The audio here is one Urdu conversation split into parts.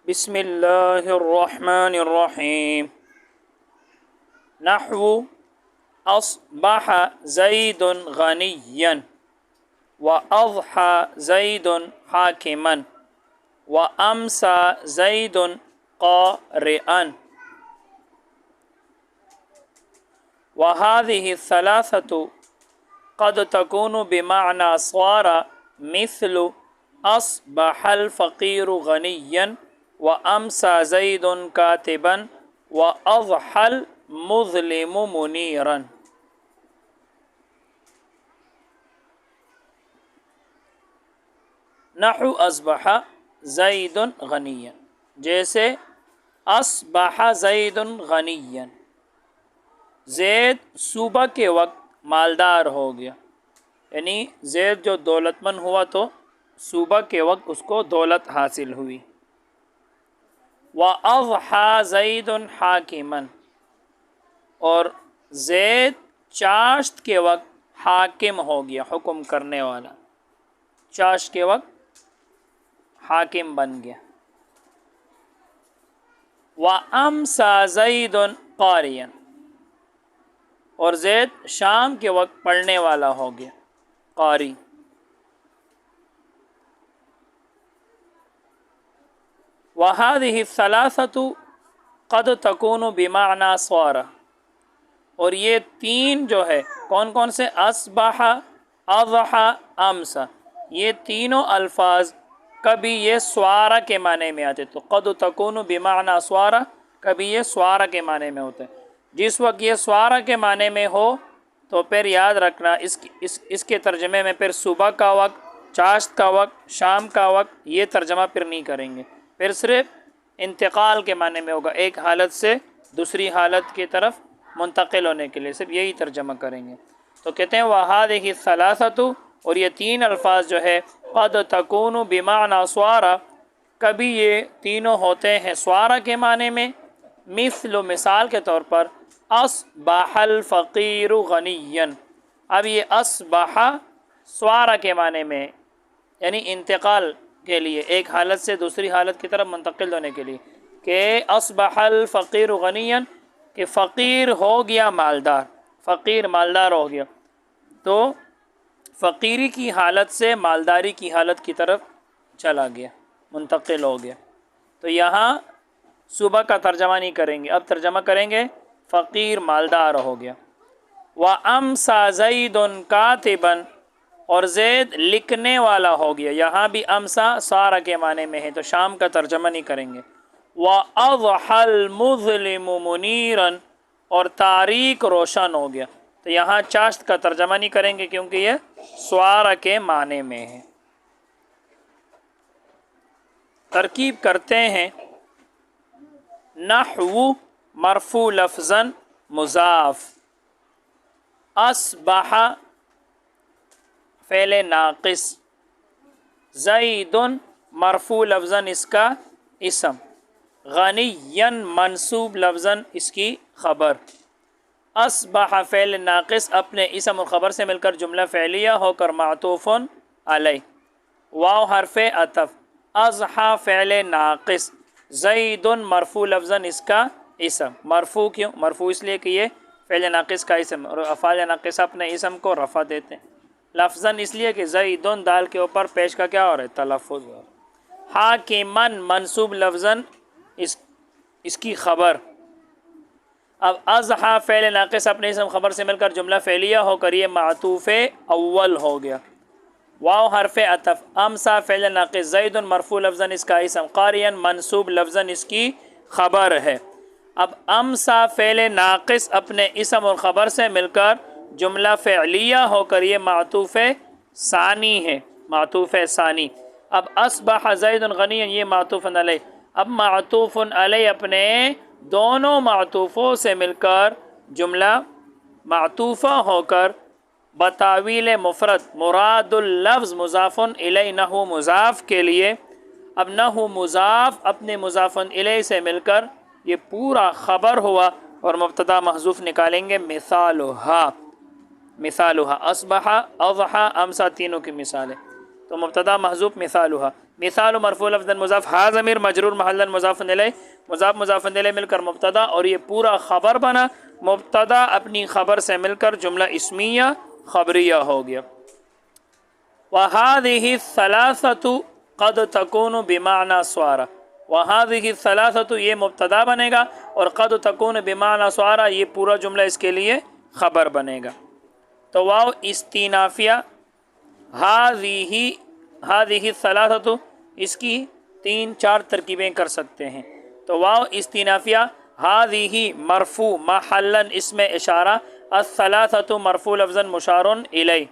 بسم اللہ الرحمن الرحیم. نحو اصبح زید غنیا واضحى زید حاکما وامسى زید قارئا. وهذه الثلاثة قد تكون بمعنى صار، مثل أصبح الفقير غنيا وأمسى زيد كاتبا وأضحى المظلم منيرا. نحو اصبح زید غنیا، جیسے اصبح زید غنیا، زید صبح کے وقت مالدار ہو گیا. یعنی زید جو دولت مند ہوا تو صبح کے وقت اس کو دولت حاصل ہوئی. وَأَضْحَى زَيْدٌ حَاكِمًا، اور زید چاشت کے وقت حاکم ہو گیا، حکم کرنے والا، چاشت کے وقت حاکم بن گیا. وَأَمْسَى زَيْدٌ قَارِيًا، اور زید شام کے وقت پڑھنے والا ہو گیا، قاری. وَهَذِهِ الثَّلَاثَةُ قَدْ تَكُونُ بِمَعْنَى صَارَ، اور یہ تین جو ہے کون کون سے؟ اصبح، اضحى، امسى، یہ تینوں الفاظ کبھی یہ سوارہ کے معنی میں آتے. تو قد تکون بمعنی سوارہ، کبھی یہ سوارہ کے معنی میں ہوتے ہیں. جس وقت یہ سوارہ کے معنی میں ہو تو پھر یاد رکھنا اس کے ترجمے میں پھر صبح کا وقت، چاشت کا وقت، شام کا وقت یہ ترجمہ پھر نہیں کریں گے، پھر صرف انتقال کے معنی میں ہوگا، ایک حالت سے دوسری حالت کی طرف منتقل ہونے کے لیے صرف یہی ترجمہ کریں گے. تو کہتے ہیں وَهَذِهِ الثَّلَاثَةُ، اور یہ تین الفاظ جو ہے قد تکون بمعنی سوارہ، کبھی یہ تینوں ہوتے ہیں سوارہ کے معنی میں. مثل، مثال کے طور پر اصبح الفقیر غنیا، اب یہ اصبح سوارہ کے معنی میں، یعنی انتقال کے لیے، ایک حالت سے دوسری حالت کی طرف منتقل ہونے کے لیے، کہ اصبح الفقیر غنیا، کہ فقیر ہو گیا مالدار، فقیر مالدار ہو گیا، تو فقیری کی حالت سے مالداری کی حالت کی طرف چلا گیا، منتقل ہو گیا. تو یہاں صبح کا ترجمہ نہیں کریں گے، اب ترجمہ کریں گے فقیر مالدار ہو گیا. وَأَمْسَى زَيْدٌ كَاتِبًا، اور زید لکھنے والا ہو گیا. یہاں بھی امسا سارہ کے معنی میں ہے تو شام کا ترجمہ نہیں کریں گے. وَأَضْحَى الْمُظْلِمُ مُنِيرًا، اور تاریک روشن ہو گیا. تو یہاں چاشت کا ترجمہ نہیں کریں گے کیونکہ یہ سوارہ کے معنی میں ہے. ترکیب کرتے ہیں. نحو مرفوع لفظاً مضاف، اصبح فعل ناقص، زید مرفوع لفظاً اس کا اسم، غنیا منصوب لفظاً اس کی خبر. اصبح فعل ناقص اپنے اسم اور خبر سے مل کر جملہ فعلیہ ہو کر معطوف علیہ. واو حرف عطف. اضحى فعل ناقص، زید مرفوع لفظاً اس کا اسم. مرفوع کیوں؟ مرفوع اس لیے کہ یہ فعل ناقص کا اسم، اور افعال ناقص اپنے اسم کو رفع دیتے ہیں. لفظاً اس لیے کہ زید دال کے اوپر پیش کا کیا ہو رہا ہے؟ تلفظ. حاکماً منصوب لفظاً اس کی خبر. اب اضحى فعل ناقص اپنے اسم خبر سے مل کر جملہ فعلیہ ہو کر یہ معطوف اول ہو گیا. واو حرف عطف. امسا فعل ناقص، زید مرفوع لفظاً اس کا اسم، قارئا منصوب لفظاً اس کی خبر ہے. اب امسا فعل ناقص اپنے اسم اور خبر سے مل کر جملہ فعلیہ ہو کر یہ معطوف ثانی ہے، معطوف ثانی. اب اصبح زید غنیا، یہ معطوف علیہ. اب معطوف علیہ اپنے دونوں معطوفوں سے مل کر جملہ معطوفہ ہو کر بتاویل مفرد مراد اللفظ مضاف الیہ نحو مضاف کے لیے. اب نحو مضاف اپنے مضاف الیہ سے مل کر یہ پورا خبر ہوا اور مبتدا محذوف نکالیں گے. مثالها اصبح، اضحى، امسى، تینوں کی مثال ہے. تو مبتدا محذوف مثالها. مثال مرفوع لفظاً مضاف، ہا ضمیر مجرور محلاً مضاف الیہ، مضاف مضاف الیہ مل کر مبتدا، اور یہ پورا خبر بنا، مبتدا اپنی خبر سے مل کر جملہ اسمیہ خبریہ ہو گیا۔ وَهَذِهِ الثَّلَاثَةُ قَدْ تَكُونُ بِمَعْنَى صَارَ، وَهَذِهِ الثَّلَاثَةُ یہ مبتدا بنے گا، اور قد تکون بمعنی صار یہ پورا جملہ اس کے لیے خبر بنے گا۔ تو واو استینافیہ، هذه الثلاثة اس کی 3-4 ترکیبیں کر سکتے ہیں۔ تو واو استینافیہ، هذه مرفوع محلا اسم اشارہ، الثلاثة مرفوع لفظا مشار الیہ،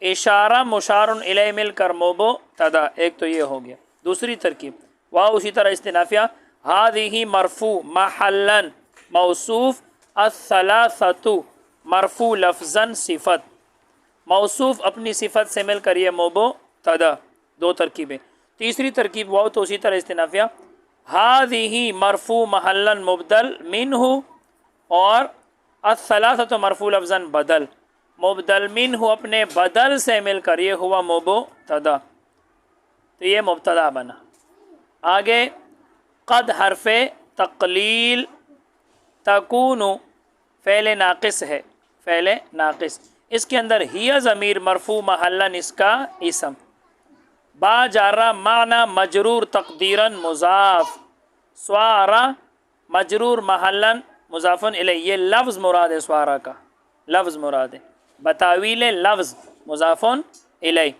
اشارہ مشار الیہ مل کر مبتدا، ایک تو یہ ہو گیا۔ دوسری ترکیب واو اسی طرح استنافیہ، هذه مرفوع محلا موصوف، الثلاثة مرفوع لفظا صفت، موصوف اپنی صفت سے مل کر یہ مبتدا، دو ترکیبیں۔ تیسری ترکیب واو تو اسی طرح استنافیہ، هذه مرفوع محلا مبدل منہ، اور الثلاثة مرفوع لفظا بدل، مبدل منہ اپنے بدل سے مل کر یہ ہوا مبتدا، تو یہ مبتدا بنا۔ آگے قد حرف تقلیل، تکون فعل ناقص ہے، فعل ناقص، اس کے اندر ہی ضمیر مرفوع محلاً اس کا اسم، با جارہ معنی مجرور تقدیراً مضاف، سوارا مجرور محلاً مضاف الیہ، یہ لفظ مراد ہے، سوارا کا لفظ مراد ہے، بتاویل لفظ مضاف الیہ۔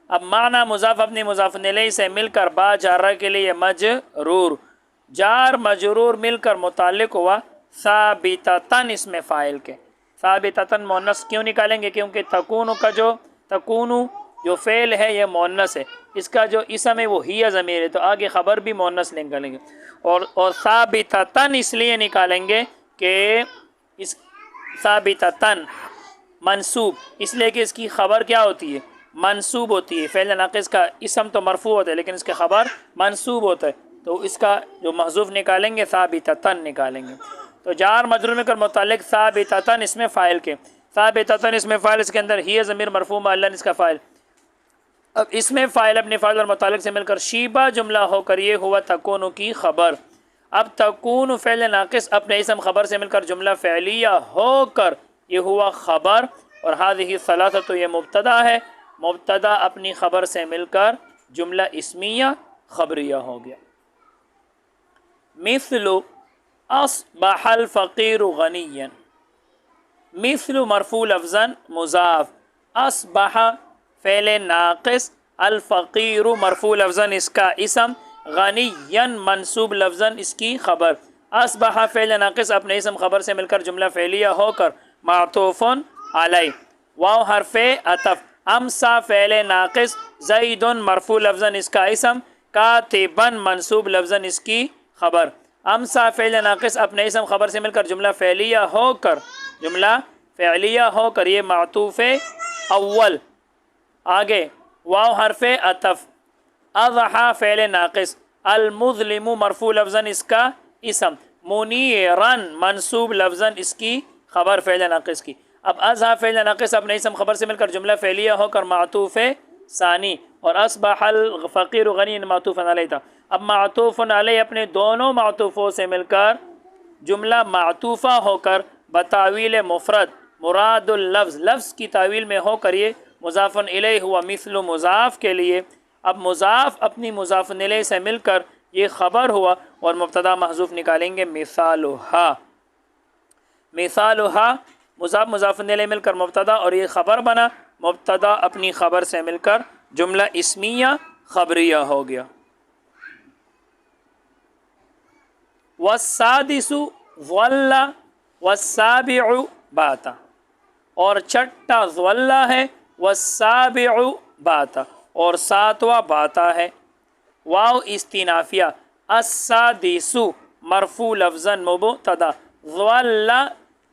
اب معنی مضاف اپنی مضاف الیہ سے مل کر با جارہ کے لیے مجرور، جار مجرور مل کر متعلق ہوا ثابتتاً اسم فاعل کے، ثابتتاً مؤنث کیوں نکالیں گے؟ کیونکہ تکون کا جو فعل ہے یہ مؤنث ہے، اس کا جو اسم ہے وہ ہی ضمیر ہے، تو آگے خبر بھی مؤنث نکالیں گے، اور ثابتتاً اس لیے نکالیں گے کہ اس ثابتتاً منصوب، اس لیے کہ اس کی خبر کیا ہوتی ہے؟ منصوب ہوتی ہے۔ فعل ناقص کا اسم تو مرفوع ہوتا ہے لیکن اس کے خبر منصوب ہوتا ہے، تو اس کا جو محذوف نکالیں گے ثابتتاً نکالیں گے۔ تو جار مجرور میں کر متعلق ثابتتاً اسم فاعل کے، ثابتتاً اسم فاعل، اس کے اندر ہی ضمیر مرفوع محلاً اس کا فاعل، اب اسم فاعل اپنے فاعل اور متعلق سے مل کر شیبہ جملہ ہو کر یہ ہوا تکون کی خبر۔ اب تکون فعل ناقص اپنے اسم خبر سے مل کر جملہ فعلیہ ہو کر یہ ہوا خبر، اور هذه الثلاثة یہ مبتدا ہے، مبتدا اپنی خبر سے مل کر جملہ اسمیہ خبریہ ہو گیا۔ مثل اصبح الفقیر غنیا، مثل مرفوع لفظا مضاف، اصبح فعل ناقص، الفقیر مرفوع لفظا اس کا اسم، غنیا منصوب لفظا اس کی خبر، اصبح فعل ناقص اپنے اسم خبر سے مل کر جملہ فعلیہ ہو کر معطوف علیہ، واو حرف عطف، امسا فعل ناقص، زید مرفوع لفظا اس کا اسم، کاتبا منصوب لفظا اس کی خبر، امسا فعل ناقص اپنے اسم خبر سے مل کر جملہ فعلیہ ہو کر یہ معطوف اول۔ آگے واو حرف عطف، اضحى فعل ناقص، المظلم مرفوع لفظا اس کا اسم، منیرا منصوب لفظا اس کی خبر فعل ناقص کی۔ اب اضحى فعل ناقص اپنے اسم خبر سے مل کر جملہ فعلیہ ہو کر معطوف ثانی، اور اصبح الفقیر غنیا معطوف علیہ تھا، اب معطوف علیہ اپنے دونوں معطوفوں سے مل کر جملہ معطوفہ ہو کر بتاویل مفرد مراد اللفظ، لفظ کی تعویل میں ہو کر یہ مضاف الیہ ہوا، مثل مضاف کے لیے اب مضاف اپنی مضاف الیہ سے مل کر یہ خبر ہوا، اور مبتدا محذوف نکالیں گے مثالها، مضاف مضاف الیہ مل کر مبتدا اور یہ خبر بنا، مبتدا اپنی خبر سے مل کر جملہ اسمیہ خبریہ ہو گیا۔ والسادس ظل والسابع بات، اور چھٹا ظل ہے، والسابع بات، اور ساتواں باتا ہے۔ واو استنافیہ، السادس مرفوع لفظا مبتدا، ظل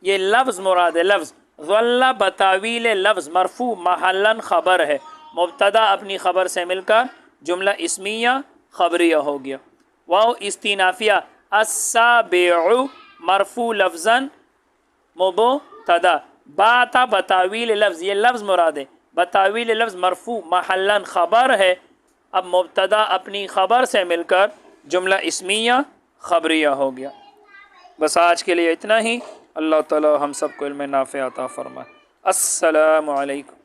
یہ لفظ مراد ہے، لفظ ظل بتاویل لفظ مرفوع محلا خبر ہے، مبتدا اپنی خبر سے مل کر جملہ اسمیہ خبریہ ہو گیا۔ واو استنافیہ، السابع مرفوع لفظا مبتدا، باتا بتاویل لفظ یہ لفظ مراد ہے، بتاویل لفظ مرفوع محلا خبر ہے، اب مبتدا اپنی خبر سے مل کر جملہ اسمیہ خبریہ ہو گیا۔ بس آج کے لیے اتنا ہی۔ اللہ تعالی ہم سب کو علم نافع عطا فرمائے۔ السلام علیکم۔